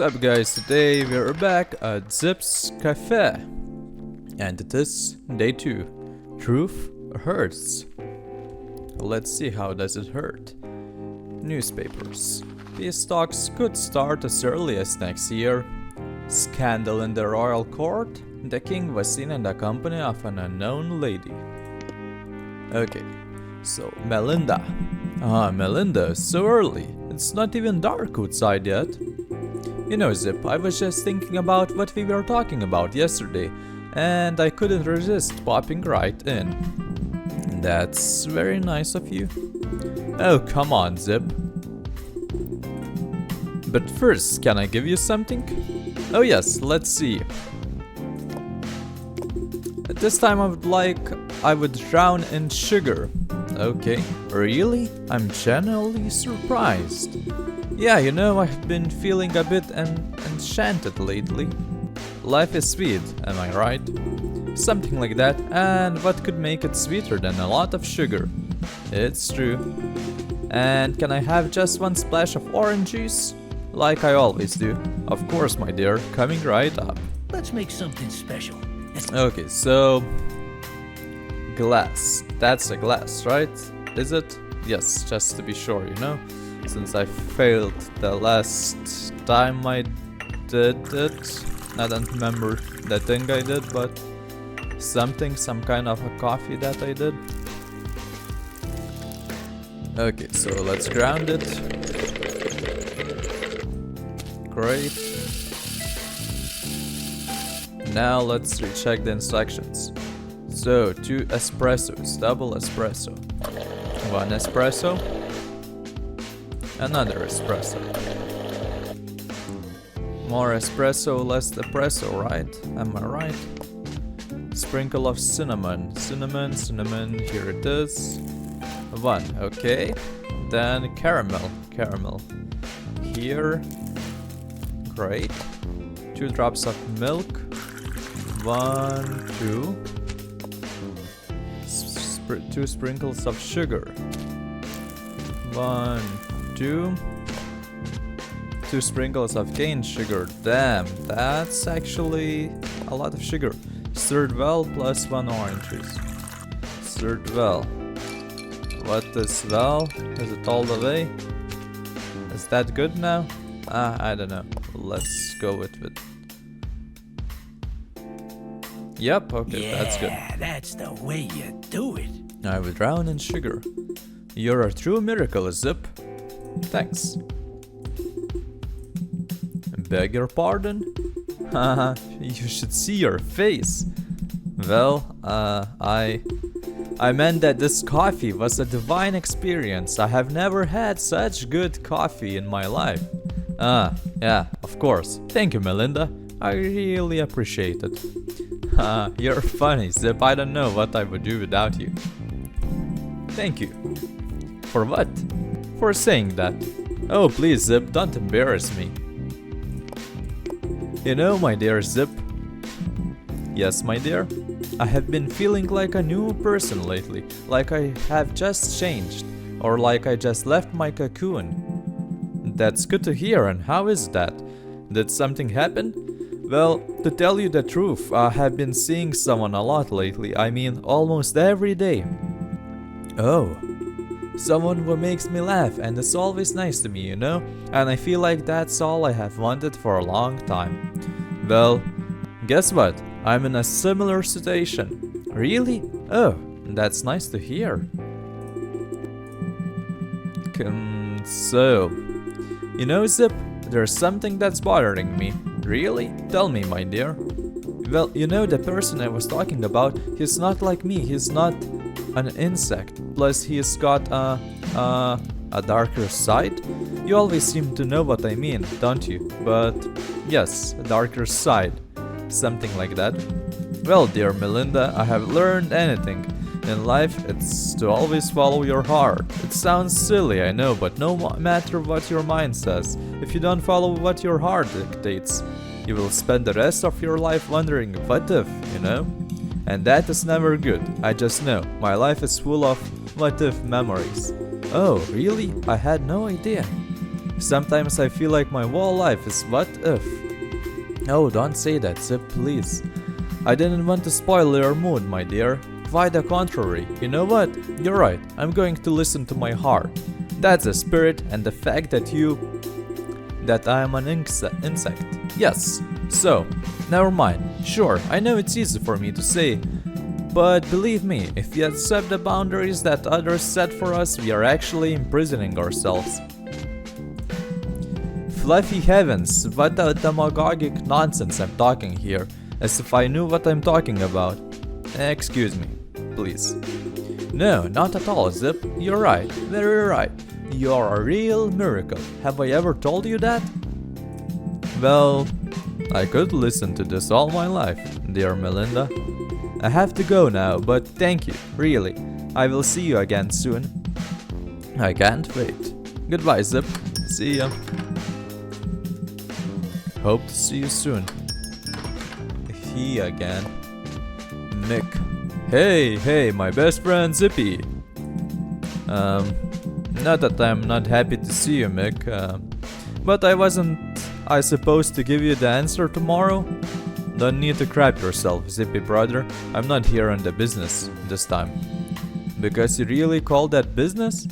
up guys, today we're back at Zipp's Café. And it is day 2. Truth hurts. Let's see how does it hurt. Newspapers. Peace talks could start as early as next year. Scandal in the royal court. The king was seen in the company of an unknown lady. Okay, so Melinda. Melinda, so early. It's not even dark outside yet. You know, Zipp, I was just thinking about what we were talking about yesterday, and I couldn't resist popping right in. That's very nice of you. Oh, come on, Zipp. But first, can I give you something? Oh yes, let's see. At this time I would drown in sugar. Okay, really? I'm genuinely surprised. Yeah, you know, I've been feeling a bit enchanted lately. Life is sweet, am I right? Something like that, and what could make it sweeter than a lot of sugar? It's true. And can I have just one splash of orange juice? Like I always do. Of course, my dear, coming right up. Let's make something special. Okay, so... glass. That's a glass, right? Is it? Yes, just to be sure, you know? Since I failed the last time I did it. I don't remember the thing I did, but some kind of a coffee that I did. Okay, so let's ground it. Great. Now let's recheck the instructions. So, 2 espressos, double espresso. 1 espresso. Another espresso. More espresso, less espresso, right? Am I right? Sprinkle of cinnamon. Cinnamon, here it is. 1, okay. Then caramel. Here. Great. 2 drops of milk. 1, 2. 2 sprinkles of sugar. 1, 2. 2 sprinkles of cane sugar. Damn, that's actually a lot of sugar. Stirred well plus 1 orange juice. Stirred well. What is well? Is it all the way? Is that good now? I don't know. Let's go with it. Yep, okay, yeah, that's good. That's the way you do it. I will drown in sugar. You're a true miracle, Zipp. Thanks. Beg your pardon? Haha, you should see your face. Well, I meant that this coffee was a divine experience. I have never had such good coffee in my life. Yeah, of course. Thank you, Melinda. I really appreciate it. You're funny, Zipp. I don't know what I would do without you. Thank you. For what? For saying that. Oh, please, Zipp, don't embarrass me. You know, my dear Zipp. Yes, my dear. I have been feeling like a new person lately. Like I have just changed. Or like I just left my cocoon. That's good to hear, and how is that? Did something happen? Well, to tell you the truth, I have been seeing someone a lot lately. I mean, almost every day. Oh. Someone who makes me laugh, and it's always nice to me, you know? And I feel like that's all I have wanted for a long time. Well, guess what? I'm in a similar situation. Really? Oh, that's nice to hear. So, you know, Zipp, there's something that's bothering me. Really? Tell me, my dear. Well, you know, the person I was talking about, he's not like me. He's not an insect. Plus, he's got a darker side. You always seem to know what I mean, don't you? But yes, a darker side. Something like that. Well, dear Melinda, I have learned anything. In life, it's to always follow your heart. It sounds silly, I know, but no matter what your mind says, if you don't follow what your heart dictates, you will spend the rest of your life wondering what if, you know? And that is never good. I just know. My life is full of what if memories. Oh, really? I had no idea. Sometimes I feel like my whole life is what if. Oh, don't say that, Zipp, please. I didn't want to spoil your mood, my dear. Quite the contrary. You know what? You're right. I'm going to listen to my heart. That's the spirit and the fact that I am an insect. Yes. So, never mind. Sure, I know it's easy for me to say, but believe me, if we accept the boundaries that others set for us, we are actually imprisoning ourselves. Fluffy heavens, what a demagogic nonsense I'm talking here, as if I knew what I'm talking about. Excuse me, please. No, not at all, Zipp. You're right, very right. You're a real miracle. Have I ever told you that? Well, I could listen to this all my life, dear Melinda. I have to go now, but thank you, really. I will see you again soon. I can't wait. Goodbye, Zipp. See ya. Hope to see you soon. He again. Mick. Hey, my best friend Zippy. Not that I'm not happy to see you, Mick. But wasn't I supposed to give you the answer tomorrow? Don't need to crap yourself, Zippy brother. I'm not here on the business this time. Because you really call that business?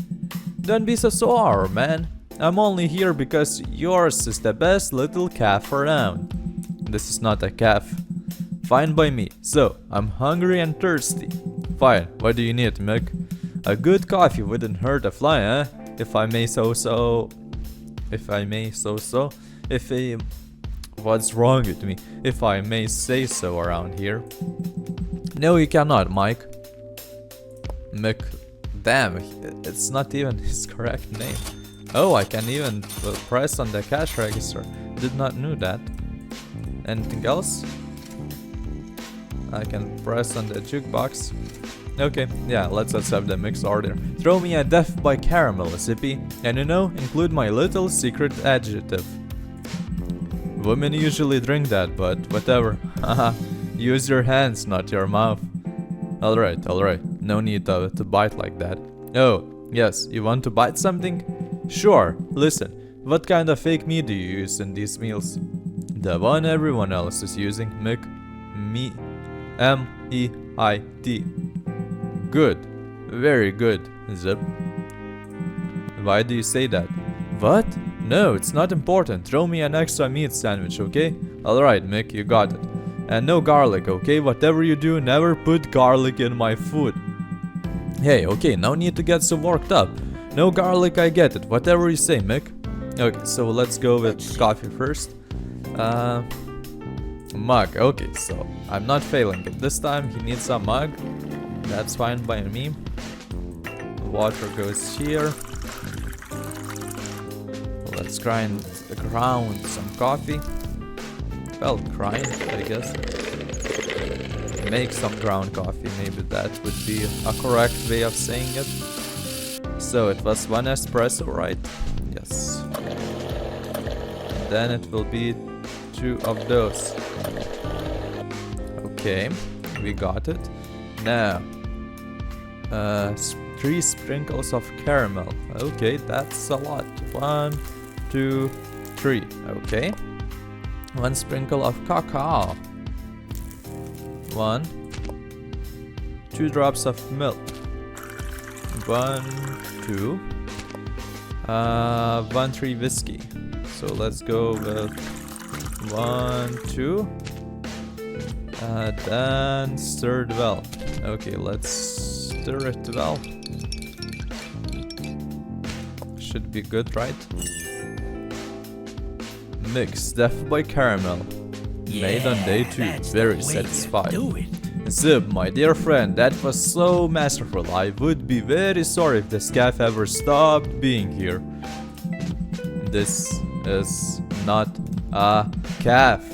Don't be so sour, man. I'm only here because yours is the best little calf around. This is not a calf. Fine by me. So, I'm hungry and thirsty. Fine, what do you need, Mick? A good coffee wouldn't hurt a fly, eh? If I may so. What's wrong with me? If I may say so around here. No, you cannot, Mike. Mick. Damn, it's not even his correct name. Oh, I can even press on the cash register. Did not know that. Anything else? I can press on the jukebox. Okay, yeah, let's accept the mix order. Throw me a death by caramel, Zippy. And include my little secret adjective. Women usually drink that, but whatever. Haha, use your hands, not your mouth. Alright. No need to bite like that. Oh, yes, you want to bite something? Sure, listen. What kind of fake meat do you use in these meals? The one everyone else is using, Mick. Me. M-E-I-T. Good. Very good, Zipp. Why do you say that? What? No, it's not important. Throw me an extra meat sandwich, okay? Alright, Mick, you got it. And no garlic, okay? Whatever you do, never put garlic in my food. Hey, okay, no need to get so worked up. No garlic, I get it. Whatever you say, Mick. Okay, so let's go with coffee first. Mug. Okay, so I'm not failing it. This time he needs a mug. That's fine by me. Water goes here. Let's ground some coffee. Well, grind, I guess. Make some ground coffee. Maybe that would be a correct way of saying it. So it was 1 espresso, right? Yes. Then it will be 2 of those. Okay, we got it. Now, 3 sprinkles of caramel. Okay, that's a lot. 1, 2, 3. Okay. 1 sprinkle of cacao. 1. 2 drops of milk. 1, 2. 1, 3 whiskey. So let's go with 1, 2. Then stir it well. Okay, let's stir it well. Should be good, right? Mix Death by Caramel. Made on day 2. Very satisfied. Zipp, my dear friend, that was so masterful. I would be very sorry if this calf ever stopped being here. This is not a calf.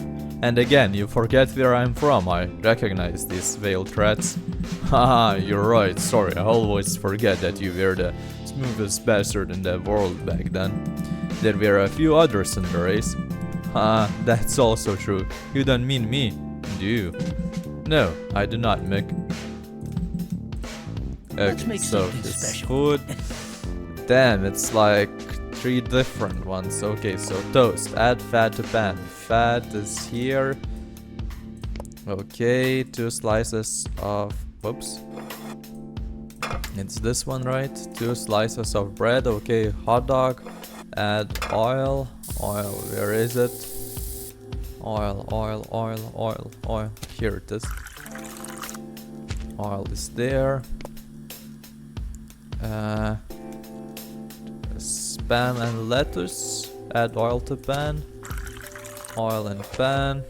And again, you forget where I'm from. I recognize these veiled threats. Haha, you're right. Sorry, I always forget that you were the smoothest bastard in the world back then. There were a few others in the race. That's also true. You don't mean me, do you? No, I do not, Mick. Okay, so his food. Damn, it's like 3 different ones. Okay, so toast. Add fat to pan. Fat is here. Okay, 2 slices of... Whoops. It's this one, right? 2 slices of bread. Okay, hot dog. Add oil. Oil, where is it? Oil, oil, oil, oil, oil. Here it is. Oil is there. Spam and lettuce. Add oil to pan. Oil and pan.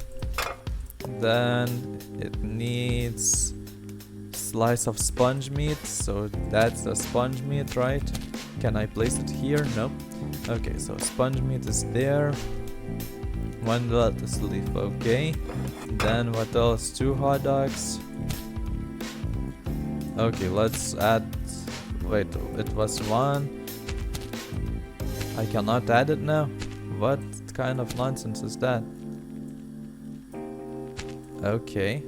Then it needs slice of sponge meat. So that's the sponge meat, right? Can I place it here? No. Okay, so sponge meat is there. 1 lettuce leaf, okay. Then what else? 2 hot dogs. Okay, let's add... Wait, it was 1. I cannot add it now? What kind of nonsense is that? Okay.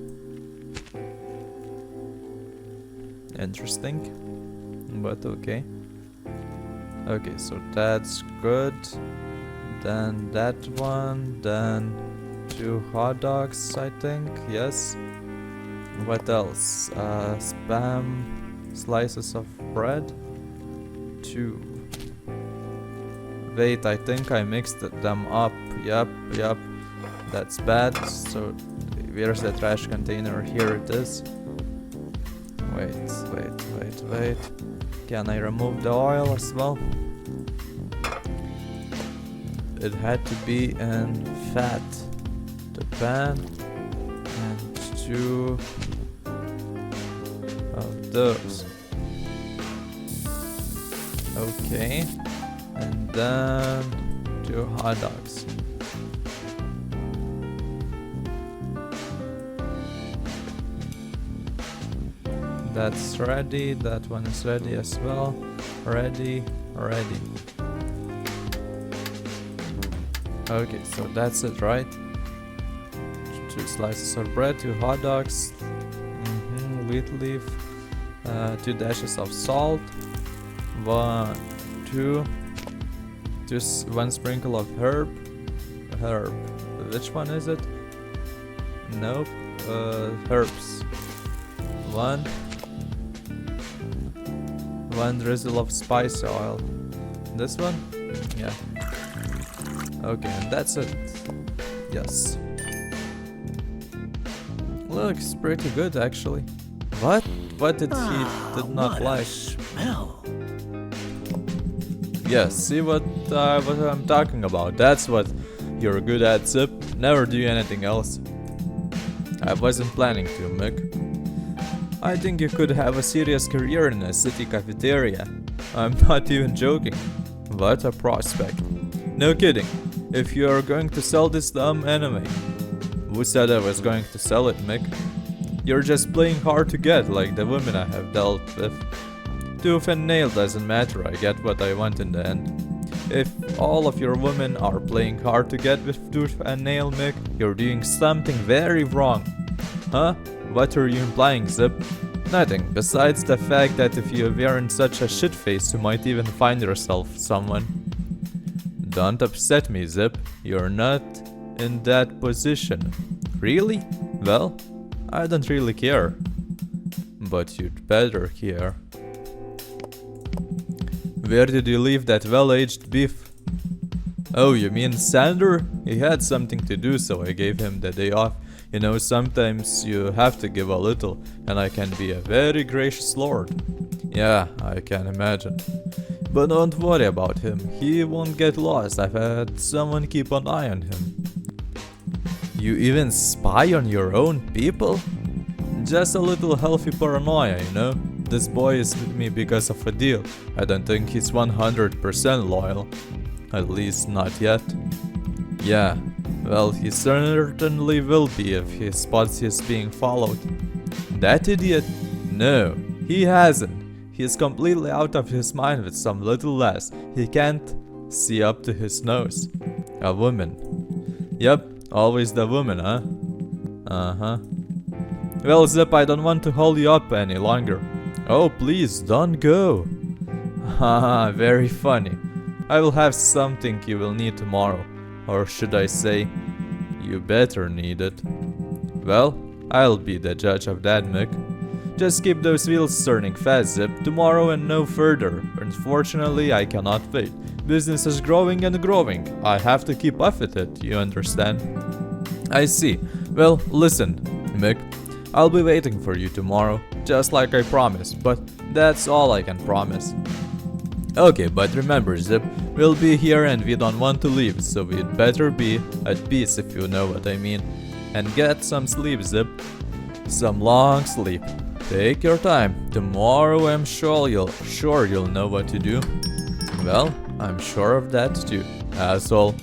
Interesting. But okay. Okay, so that's good. Then that one. Then 2 hot dogs, I think. Yes. What else? Spam slices of bread. 2. Wait, I think I mixed them up. Yep. That's bad. So where's the trash container? Here it is. Wait. Can I remove the oil as well? It had to be in fat. The pan. And 2 of those. Okay. And then 2 hot dogs. That's ready. That one is ready as well. Ready. Okay, so that's it, right? 2 slices of bread, 2 hot dogs, wheat leaf, 2 dashes of salt, 1 sprinkle of herb. Which one is it? Nope. Herbs. 1 drizzle of spice oil. This one? Yeah. Okay, and that's it. Yes. Looks pretty good, actually. What? What did he did not like? Smell. Yes, see what I'm talking about. That's what you're good at, Zipp. Never do anything else. I wasn't planning to, Mick. I think you could have a serious career in a city cafeteria. I'm not even joking. What a prospect. No kidding. If you are going to sell this dumb anime. Who said I was going to sell it, Mick? You're just playing hard to get, like the women I have dealt with. Tooth and nail doesn't matter, I get what I want in the end. If all of your women are playing hard to get with tooth and nail, Mick, you're doing something very wrong. Huh? What are you implying, Zipp? Nothing, besides the fact that if you weren't such a shit face, you might even find yourself someone. Don't upset me, Zipp. You're not in that position. Really? Well, I don't really care. But you'd better care. Where did you leave that well-aged beef? Oh, you mean Sander? He had something to do, so I gave him the day off. You know, sometimes you have to give a little, and I can be a very gracious lord. Yeah, I can imagine. But don't worry about him, he won't get lost. I've had someone keep an eye on him. You even spy on your own people? Just a little healthy paranoia, you know? This boy is with me because of a deal. I don't think he's 100% loyal. At least not yet. Yeah, well, he certainly will be if he spots he's being followed. That idiot? No, he hasn't. He's completely out of his mind with some little lass. He can't see up to his nose. A woman. Yep, always the woman, huh? Uh-huh. Well, Zipp, I don't want to hold you up any longer. Oh, please, don't go. Haha, very funny. I will have something you will need tomorrow. Or should I say, you better need it. Well, I'll be the judge of that, Mick. Just keep those wheels turning fast, Zipp. Tomorrow and no further. Unfortunately, I cannot wait. Business is growing and growing. I have to keep up with it, you understand? I see. Well, listen, Mick. I'll be waiting for you tomorrow, just like I promised, but that's all I can promise. Okay, but remember, Zipp, we'll be here and we don't want to leave, so we'd better be at peace, if you know what I mean. And get some sleep, Zipp. Some long sleep. Take your time. Tomorrow I'm sure you'll know what to do. Well, I'm sure of that too, asshole.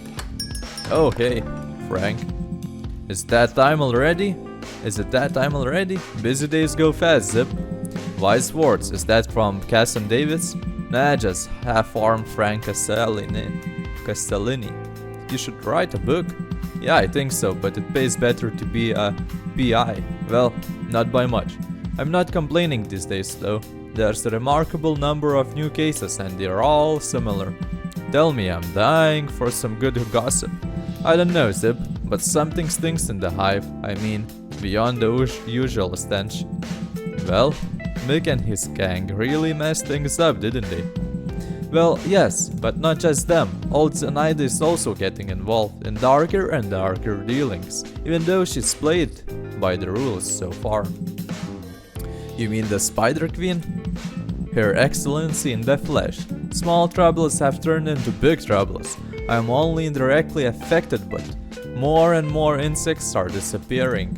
Oh hey, Frank. Is that time already? Is it that time already? Busy days go fast, Zipp. Wise words, is that from Cass and Davis? Nah, just half-armed Frank Castellini. You should write a book. Yeah, I think so, but it pays better to be a PI. Well, not by much. I'm not complaining these days though. There's a remarkable number of new cases and they're all similar. Tell me, I'm dying for some good gossip. I don't know, Zipp, but something stinks in the hive. I mean, beyond the usual stench. Well, Mick and his gang really messed things up, didn't they? Well, yes, but not just them. Old Zenaida is also getting involved in darker and darker dealings, even though she's played by the rules so far. You mean the Spider Queen? Her Excellency in the flesh. Small troubles have turned into big troubles. I'm only indirectly affected, but more and more insects are disappearing.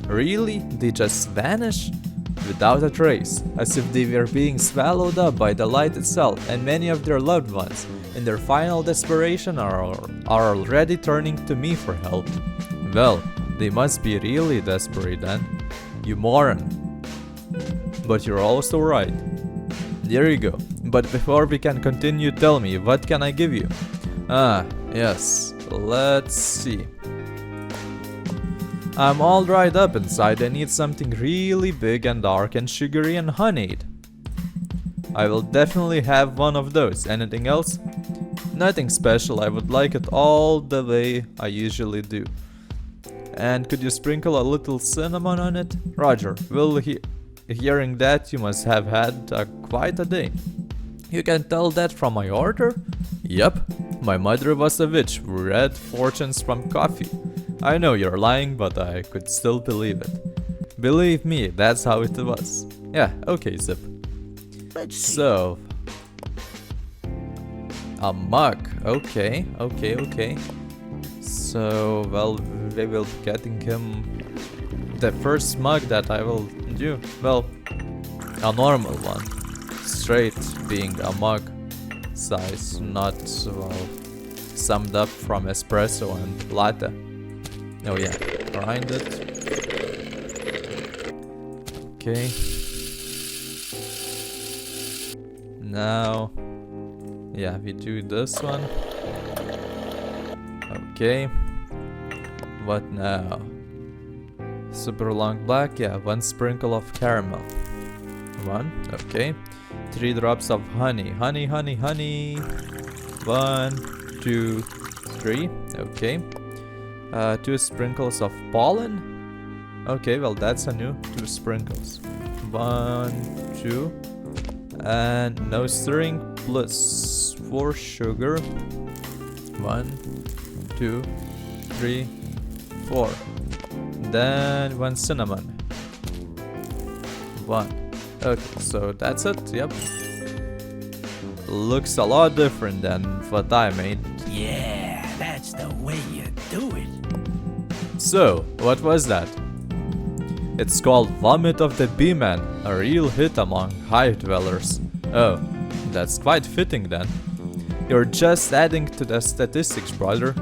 Really? They just vanish? Without a trace, as if they were being swallowed up by the light itself, and many of their loved ones, in their final desperation, are already turning to me for help. Well, they must be really desperate then. You moron. But you're also right. There you go. But before we can continue, tell me, what can I give you? Ah, yes. Let's see. I'm all dried up inside. I need something really big and dark and sugary and honeyed. I will definitely have one of those. Anything else? Nothing special. I would like it all the way I usually do. And could you sprinkle a little cinnamon on it? Roger. Hearing that, you must have had quite a day. You can tell that from my order? Yep. My mother was a witch who read fortunes from coffee. I know you're lying, but I could still believe it. Believe me, that's how it was. Yeah, okay, Zipp. So, a mug. Okay. So, well, we will be getting him the first mug that I will do. Well, a normal one. Straight being a mug size, not, well, summed up from espresso and latte. Oh yeah, grind it. Okay. Now, yeah, we do this one. Okay. What now? Super long black, yeah, 1 sprinkle of caramel. 1, okay. 3 drops of honey. Honey. 1, 2, 3, okay. 2 sprinkles of pollen. Okay, well that's a new 2 sprinkles. 1, 2, and no stirring, plus 4 sugar. 1, 2, 3, 4. Then 1 cinnamon. 1. Okay, so that's it. Yep. Looks a lot different than what I made. Yeah, that's the way you do it. So, what was that? It's called Vomit of the Bee-Man, a real hit among hive dwellers. Oh, that's quite fitting then. You're just adding to the statistics, brother.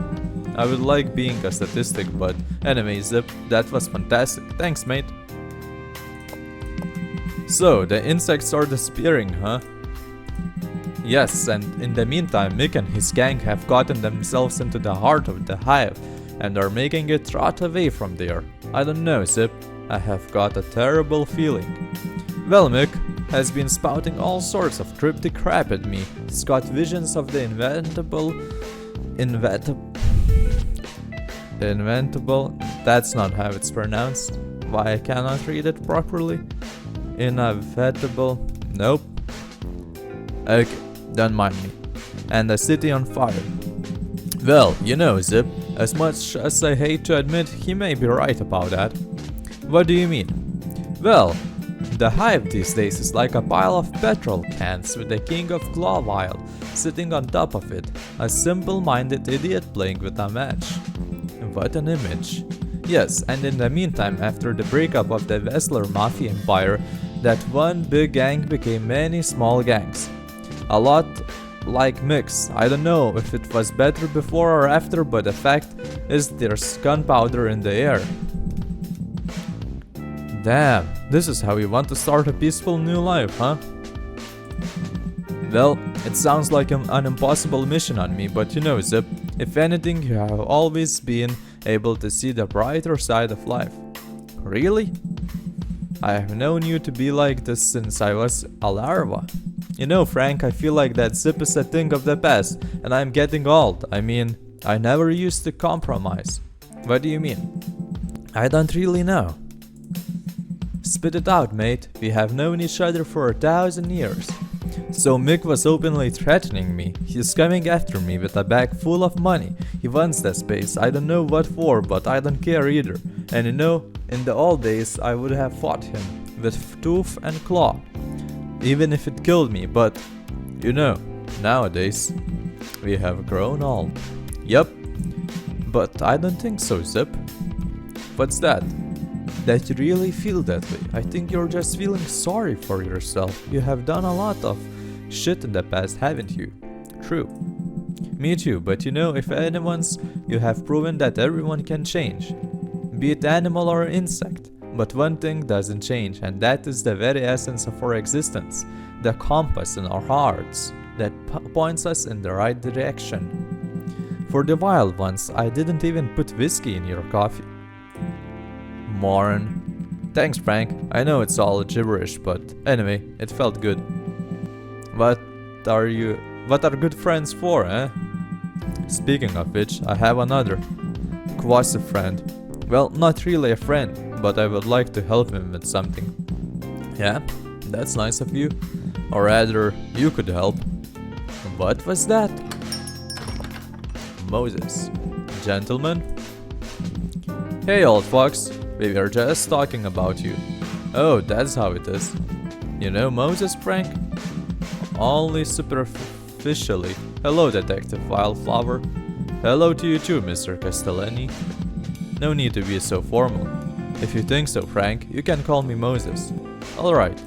I would like being a statistic, but anyway, Zipp, that was fantastic. Thanks, mate. So, the insects are disappearing, huh? Yes, and in the meantime, Mick and his gang have gotten themselves into the heart of the hive and are making it trot away from there. I don't know, Zipp. I have got a terrible feeling. Well, Mick, has been spouting all sorts of cryptic crap at me. He's got visions of the inventable, that's not how it's pronounced. Why I cannot read it properly? Inevitable, nope. Okay, don't mind me. And the city on fire. Well, you know, Zipp, as much as I hate to admit, he may be right about that. What do you mean? Well, the hive these days is like a pile of petrol cans with the king of Glawvile sitting on top of it, a simple-minded idiot playing with a match. What an image. Yes, and in the meantime, after the breakup of the Wessler Mafia Empire, that one big gang became many small gangs. A lot like mix. I don't know if it was better before or after, but the fact is there's gunpowder in the air. Damn, this is how you want to start a peaceful new life, huh? Well, it sounds like an impossible mission on me, but you know, Zipp, if anything, you have always been able to see the brighter side of life. Really? I have known you to be like this since I was a larva. You know, Frank, I feel like that Zipp is a thing of the past, and I'm getting old. I mean, I never used to compromise. What do you mean? I don't really know. Spit it out, mate. We have known each other for 1,000 years. So Mick was openly threatening me. He's coming after me with a bag full of money. He wants that space. I don't know what for, but I don't care either. And you know, in the old days I would have fought him with tooth and claw, even if it killed me, but you know, nowadays we have grown old. Yup, but I don't think so, Zipp. What's that? That you really feel that way. I think you're just feeling sorry for yourself. You have done a lot of shit in the past, haven't you? True. Me too, but you know, if anyone's, you have proven that everyone can change. Be it animal or insect. But one thing doesn't change, and that is the very essence of our existence. The compass in our hearts that points us in the right direction. For the wild ones, I didn't even put whiskey in your coffee. Moron. Thanks, Frank. I know it's all gibberish, but anyway, it felt good. What are good friends for, eh? Speaking of which, I have another quasi-friend. Well, not really a friend, but I would like to help him with something. Yeah, that's nice of you. Or rather, you could help. What was that? Moses. Gentlemen? Hey, old fox. We were just talking about you. Oh, that's how it is. You know Moses, Frank? Only superficially. Hello, Detective Wildflower. Hello to you too, Mr. Castellani. No need to be so formal. If you think so, Frank, you can call me Moses. Alright.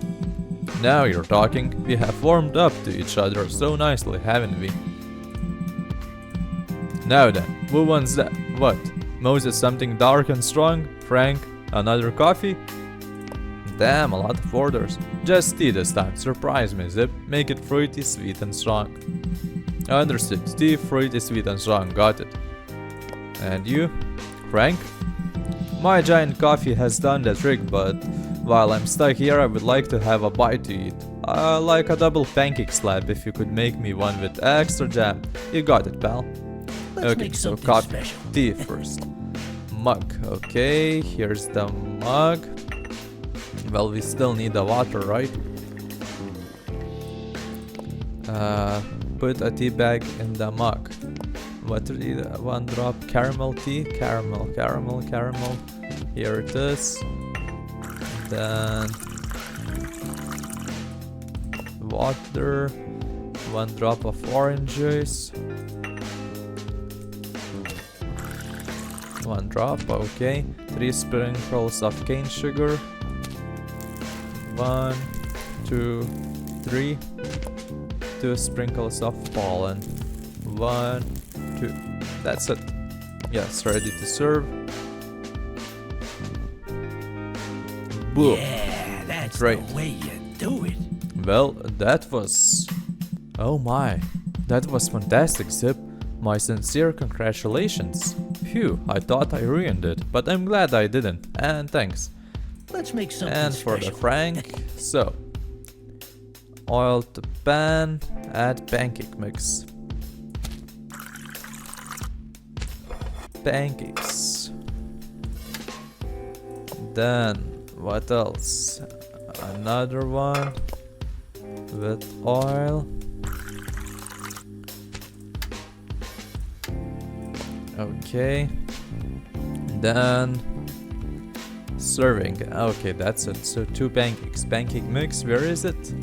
Now you're talking. We have warmed up to each other so nicely, haven't we? Now then, who wants that? What? Moses something dark and strong? Frank, another coffee? Damn, a lot of orders. Just tea this time. Surprise me, Zipp. Make it fruity, sweet and strong. Understood. Tea, fruity, sweet and strong. Got it. And you? Frank? My giant coffee has done the trick, but while I'm stuck here I would like to have a bite to eat. Like a double pancake slab if you could make me one with extra jam. You got it, pal. Let's Okay, make so something coffee, special. tea first. Mug, okay, here's the mug. Well, we still need the water, right? Put a tea bag in the mug. What one drop caramel tea, caramel. Here it is. Then water, 1 drop of orange juice. 1 drop, okay. 3 sprinkles of cane sugar. 1, 2, 3. 2 sprinkles of pollen. 1, 2. That's it. Yes, ready to serve. Boom. Yeah, that's Great. the way you do it. Well, that was... Oh my. That was fantastic, Zipp. My sincere congratulations. Phew, I thought I ruined it, but I'm glad I didn't. And thanks. Let's make something And for special. the Frank, so oil to pan, add pancake mix. Pancakes. Then, what else? Another one with oil. Okay. Then serving. Okay, that's it. So 2 pancakes. Pancake mix, where is it?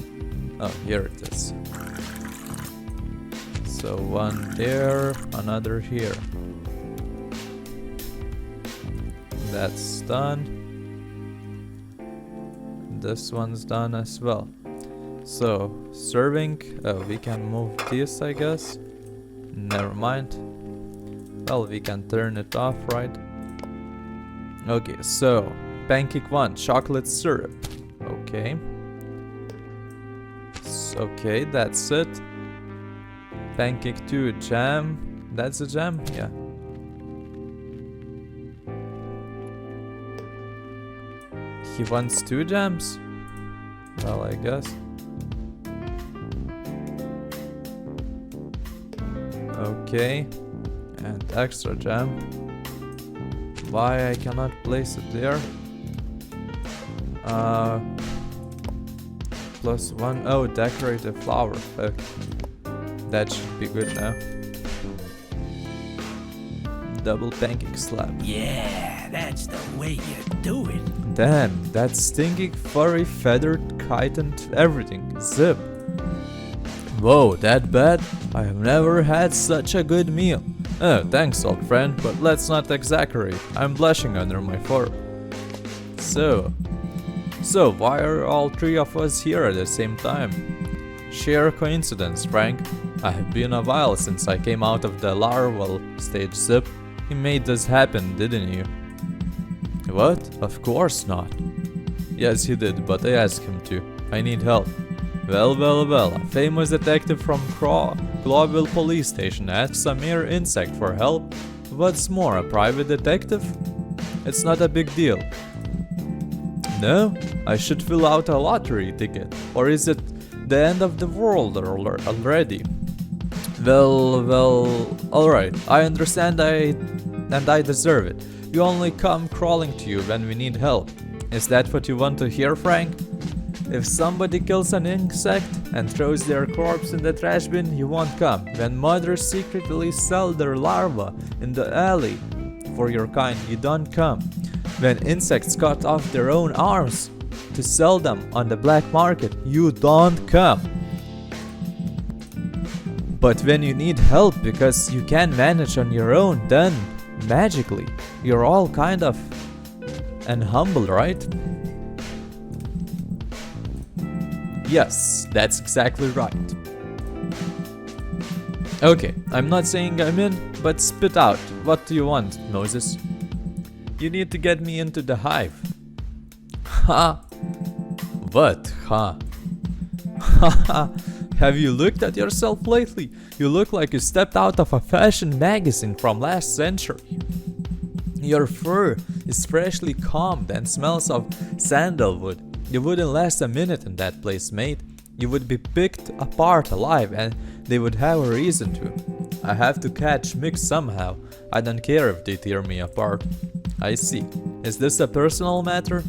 Oh, here it is. So 1 there, another here. That's done. This one's done as well. So serving, we can move this, I guess. Never mind. Well, we can turn it off, right? Okay, so pancake 1, chocolate syrup. Okay. Okay, that's it. Pancake 2, jam. That's a jam? Yeah. He wants 2 jams? Well, I guess. Okay. And extra jam. Why I cannot place it there? +1. Oh, decorative flower. Okay. That should be good now. Double pancake slab. Yeah, that's the way you do it. Damn, that stinking, furry, feathered kite and everything. Zipp. Whoa, that bad? I have never had such a good meal. Oh, thanks, old friend, but let's not exaggerate. I'm blushing under my fur. So why are all 3 of us here at the same time? Sheer coincidence, Frank. I have been a while since I came out of the larval stage, Zipp. You made this happen, didn't you? What? Of course not. Yes, he did, but I asked him to. I need help. Well, a famous detective from Global Police Station asks a mere insect for help. What's more, a private detective? It's not a big deal. No? I should fill out a lottery ticket. Or is it the end of the world already? Well, alright. I understand and I deserve it. We only come crawling to you when we need help. Is that what you want to hear, Frank? If somebody kills an insect and throws their corpse in the trash bin, you won't come. When mothers secretly sell their larvae in the alley for your kind, you don't come. When insects cut off their own arms to sell them on the black market, you don't come. But when you need help because you can't manage on your own, then magically, you're all kind of and humble, right? Yes, that's exactly right. Okay, I'm not saying I'm in, but spit out. What do you want, Moses? You need to get me into the hive. Ha! What? Ha! Ha! Have you looked at yourself lately? You look like you stepped out of a fashion magazine from last century. Your fur is freshly combed and smells of sandalwood. You wouldn't last a minute in that place, mate. You would be picked apart alive and they would have a reason to. I have to catch Mick somehow. I don't care if they tear me apart. I see. Is this a personal matter?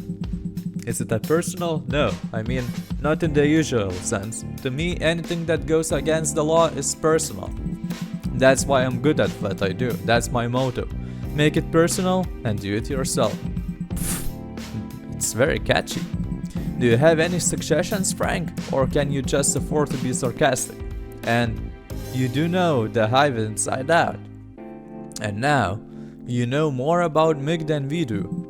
Is it a personal? No, I mean, not in the usual sense. To me, anything that goes against the law is personal. That's why I'm good at what I do. That's my motto. Make it personal and do it yourself. It's very catchy. Do you have any suggestions, Frank? Or can you just afford to be sarcastic? And you do know the hive inside out. And now, you know more about Mick than we do.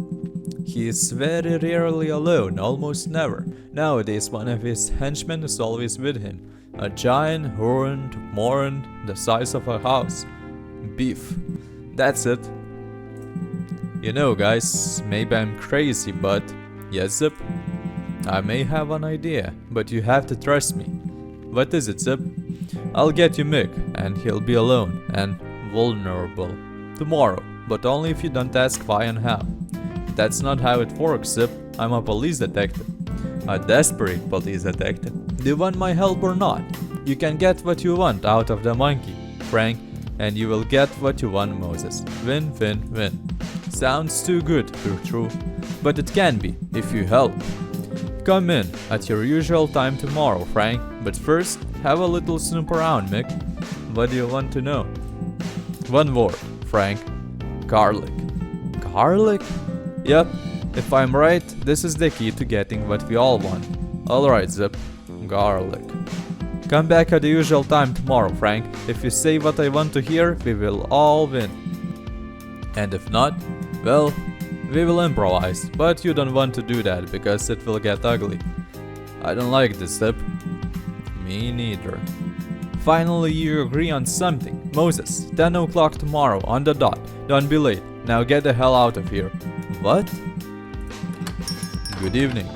He is very rarely alone, almost never. Nowadays, one of his henchmen is always with him. A giant, horned moron the size of a house. Beef. That's it. You know, guys, maybe I'm crazy, but yes, Zipp. I may have an idea, but you have to trust me. What is it, Zipp? I'll get you Mick, and he'll be alone and vulnerable tomorrow, but only if you don't ask why and how. That's not how it works, Zipp. I'm a police detective. A desperate police detective. Do you want my help or not? You can get what you want out of the monkey, Frank, and you will get what you want, Moses. Win, win, win. Sounds too good to be true, but it can be, if you help. Come in at your usual time tomorrow, Frank, but first, have a little snoop around, Mick. What do you want to know? One word, Frank. Garlic. Garlic? Yep, if I'm right, this is the key to getting what we all want. Alright, Zipp. Garlic. Come back at the usual time tomorrow, Frank. If you say what I want to hear, we will all win. And if not, well, we will improvise, but you don't want to do that because it will get ugly. I don't like this, Zipp. Me neither. Finally, you agree on something. Moses, 10 o'clock tomorrow, on the dot. Don't be late. Now get the hell out of here. What? Good evening.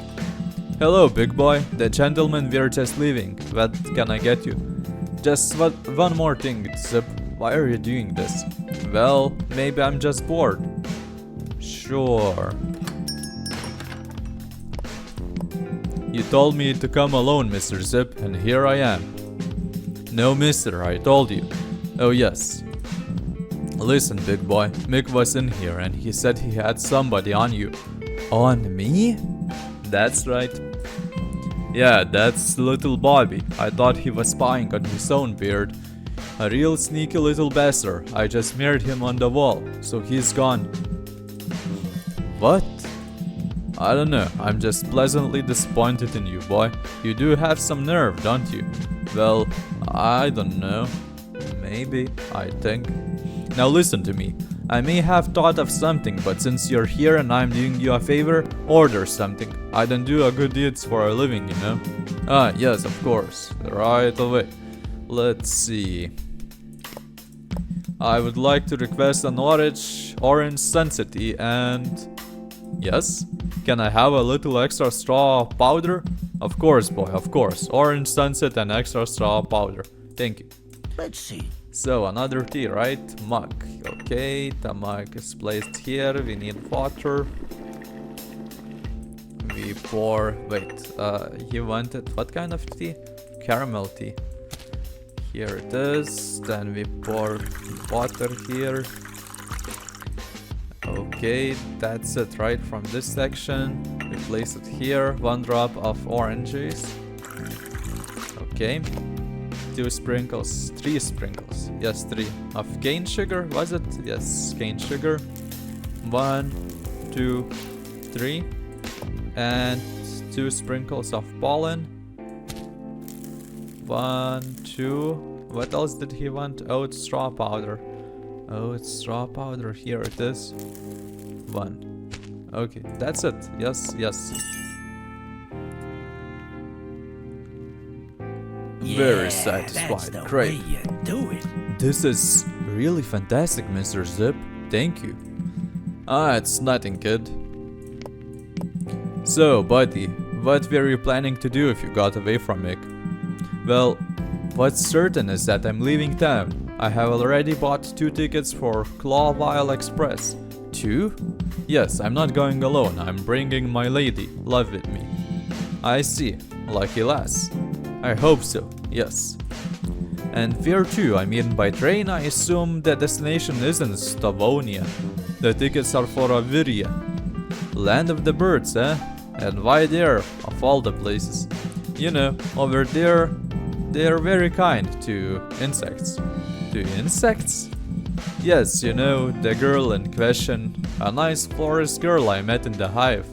Hello, big boy. The gentleman we're just leaving. What can I get you? Just one more thing, Zipp. Why are you doing this? Well, maybe I'm just bored. Sure. You told me to come alone, Mr. Zipp, and here I am. No, mister, I told you. Oh, yes. Listen, big boy, Mick was in here and he said he had somebody on you. On me? That's right. Yeah, that's little Bobby. I thought he was spying on his own beard. A real sneaky little bastard. I just mirrored him on the wall, so he's gone. What? I don't know, I'm just pleasantly disappointed in you, boy. You do have some nerve, don't you? Well, I don't know. Maybe, I think. Now listen to me. I may have thought of something, but since you're here and I'm doing you a favor, order something. I don't do a good deeds for a living, you know? Ah, yes, of course. Right away. Let's see. I would like to request an orange sunset tea and... Yes? Can I have a little extra straw powder? Of course, boy, of course. Orange sunset and extra straw powder. Thank you. Let's see. So, another tea, right? Mug. Okay, the mug is placed here. We need water. We pour... Wait, he wanted... What kind of tea? Caramel tea. Here it is. Then we pour water here. Okay, that's it, right? From this section. We place it here. 1 drop of orange juice. Okay. 2 sprinkles, 3 sprinkles, yes 3 of cane sugar, was it? Yes, cane sugar. 1, 2, 3 and 2 sprinkles of pollen. 1, 2, what else did he want? Oh, it's straw powder. Oh, it's straw powder, here it is. 1. Okay, that's it, yes, yes. Very satisfied, that's the great. way you do it. This is really fantastic, Mr. Zipp. Thank you. Ah, it's nothing, kid. So, buddy, what were you planning to do if you got away from Mick? Well, what's certain is that I'm leaving town. I have already bought 2 tickets for Clawville Express. 2? Yes, I'm not going alone. I'm bringing my lady, love with me. I see. Lucky lass. I hope so, yes. And where to? I mean, by train, I assume the destination isn't Stavonia. The tickets are for Aviria. Land of the birds, eh? And why there, of all the places? You know, over there, they're very kind to insects. To insects? Yes, you know, the girl in question, a nice florist girl I met in the hive.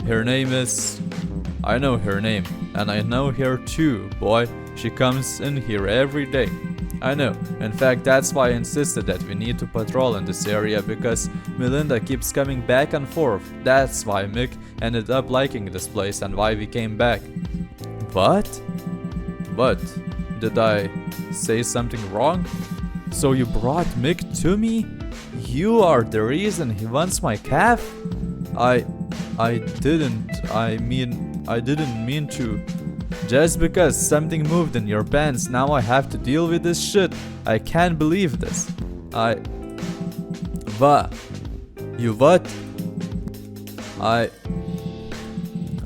Her name is... I know her name. And I know her too, boy. She comes in here every day. I know. In fact, that's why I insisted that we need to patrol in this area, because Melinda keeps coming back and forth. That's why Mick ended up liking this place and why we came back. What? What? Did I say something wrong? So you brought Mick to me? You are the reason he wants my calf? I didn't mean to. Just because something moved in your pants, now I have to deal with this shit. I can't believe this. What? You what?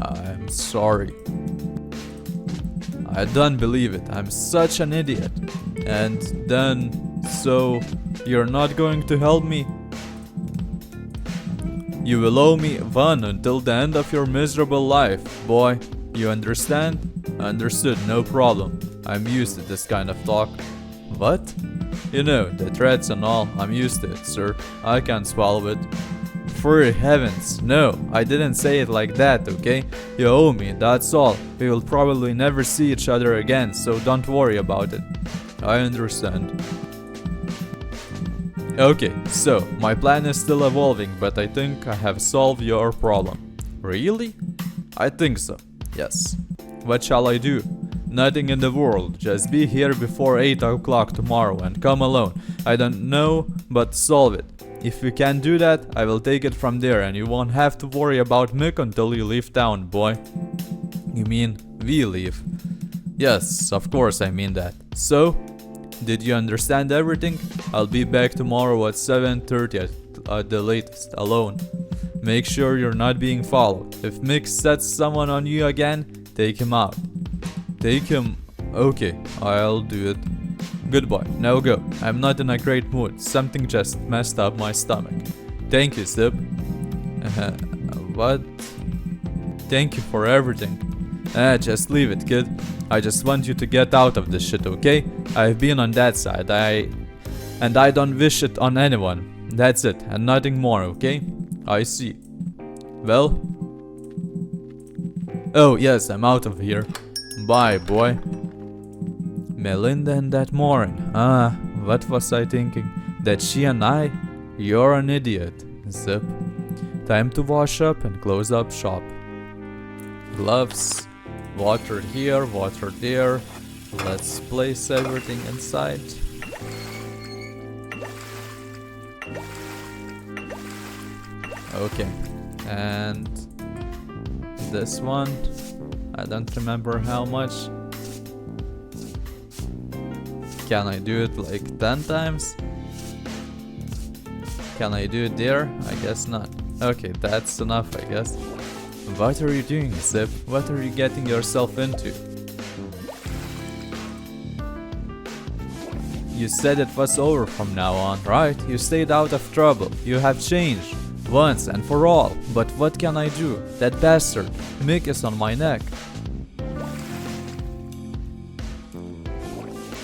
I'm sorry. I don't believe it. I'm such an idiot. And then, so, you're not going to help me? You will owe me one until the end of your miserable life, boy. You understand? Understood, no problem. I'm used to this kind of talk. What? You know, the threats and all, I'm used to it, sir. I can't swallow it. For heavens, no, I didn't say it like that, okay? You owe me, that's all. We will probably never see each other again, so don't worry about it. I understand. Okay, so, my plan is still evolving, but I think I have solved your problem. Really? I think so, yes. What shall I do? Nothing in the world, just be here before 8 o'clock tomorrow and come alone. I don't know, but solve it. If you can't do that, I will take it from there and you won't have to worry about Mick until you leave town, boy. You mean, we leave? Yes, of course I mean that. So? Did you understand everything? I'll be back tomorrow at 7:30 at the latest, alone. Make sure you're not being followed. If Mick sets someone on you again, take him out. Take him... Okay, I'll do it. Goodbye, now go. I'm not in a great mood. Something just messed up my stomach. Thank you, Zipp. What? Thank you for everything. Just leave it, kid. I just want you to get out of this shit, okay? I've been on that side, and I don't wish it on anyone. That's it, and nothing more, okay? I see. Well? Oh, yes, I'm out of here. Bye, boy. Melinda and that Morin. What was I thinking? That she and I? You're an idiot. Zipp. Time to wash up and close up shop. Gloves. Water here, water there. Let's place everything inside. Okay. And this one, I don't remember how much. Can I do it like 10 times? Can I do it there? I guess not. Okay, that's enough, I guess. What are you doing, Zipp? What are you getting yourself into? You said it was over from now on, right? You stayed out of trouble. You have changed. Once and for all. But what can I do? That bastard, Mick, is on my neck.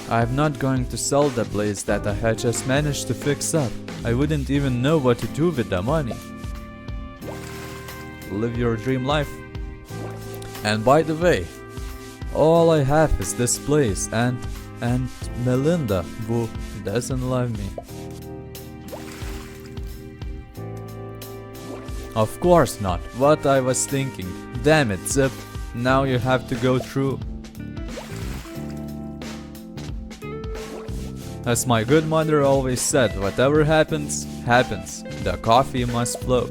I'm not going to sell the place that I had just managed to fix up. I wouldn't even know what to do with the money. Live your dream life. And by the way, all I have is this place and Melinda, who doesn't love me. Of course not. What I was thinking. Damn it, Zipp. Now you have to go through. As my good mother always said, whatever happens, happens. The coffee must flow.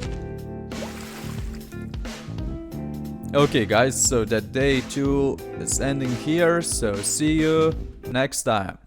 Okay guys, so that day 2 is ending here, so see you next time.